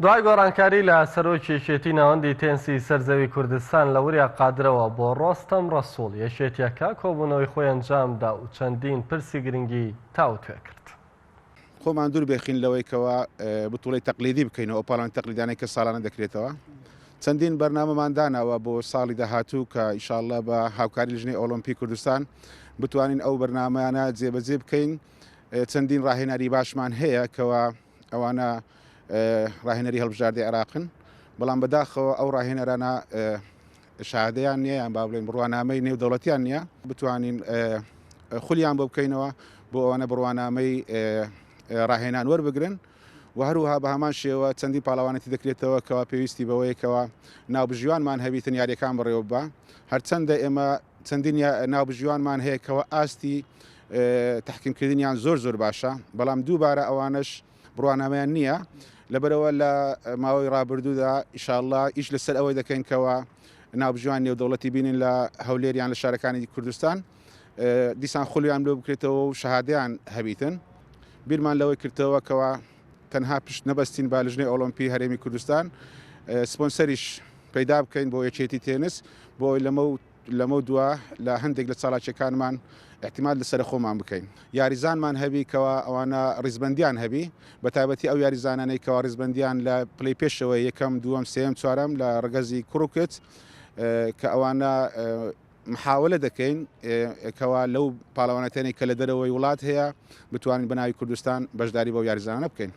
دوای گۆڕانکاری لە سەرۆکیەکێتی ناوەندی تێنسی سەرزەوی کوردستان لە وریا قادرەوە بۆ ڕۆستەم ڕەسوڵ یەکێتیەکە کۆبوونەوەی خۆی ئەنجامدا و چەندین پرسی گرنگی تاوتوێ کرد. خۆمان دوور بێخین لەوەیکەوە بتوڵی تەقلیدی بکەینەوە ئۆپاڵان تەقلیدانەی کە ساڵانە دەکرێتەوە. چەندین بەرنامەمان داناوە بۆ ساڵی داهاتوو کە ئینشاءالله بە هاوکاری لژنەی ئۆلۆمپی کوردستان بتوانین ئەو بەرنامەیانە جێبەجێ بکەین. چەندین ڕاهێنەری باشمان هەیە کەوە ئەوانە ڕاهێنەری هەڵبژاردەی عێراقن، بەڵام بەداخەوە ئەو ڕاهێنەرانە شادەیان نییە یان با بڵێن بڕوانامەی نێودەوڵەتیان نییە بتوانین خولیان بۆ بکەینەوە بۆ ئەوانە بڕوانامەی ڕاهێنان وەربگرن و هەروها بە هەمان شێوە چەندی پاڵەوانەتی دەکرێتەوە کەوا پێویستی بەوەیەکەوە ناوبژیوانمان هەبیتن یاریەکان بڕێوە بە هەرچەندە ئێمە چەندین ناوبژیوانمان هەیە کەوە ئاستی تحکیمکردنیان زۆر باشە، بەڵام دووبارە ئەوانش بڕوانامەیان نییە. لەبەرەوە لە ماوەی ڕابردوودا ئینشاءالله ئیش لەسەر ئەوەی دەکەین کەوە ناوبژیوان نێودەوڵەتی بینین لە هەولێریان لە شارەکانی کوردستان دیسان خولیان لێ بکرێتەوە و شەهادەیان هەبیتن. بیرمان لەوەی کردەوە کەوە تەنها پشت نەبەستین با لژنەی ئۆلۆمپی هەرێمی کوردستان سپۆنسەریش پەیدا بکەین بۆ یەکێتی تێنس بۆ لەمە دووە لە هەندێک لە چالاکیەکانمان احتیمال لەسەر خۆمان بکەین. یاریزانمان هەبی کەوا ئەوانە ڕیزبەندیان هەبی بە تایبەتی ئەو یاریزانانەی کەوا ڕیزبەندیان لە پلەی پێشەوە یەکەم دووەم سێم چوارەم لە ڕگەزی کوڕکت کە ئەوانە محاولە دەکەین کەوا لەو پاڵەوانەتێنی کە لە دەرەوەی وڵات هەیە بتوانین بە ناوی کوردستان بەشداری بەو یاریزانە بکەین.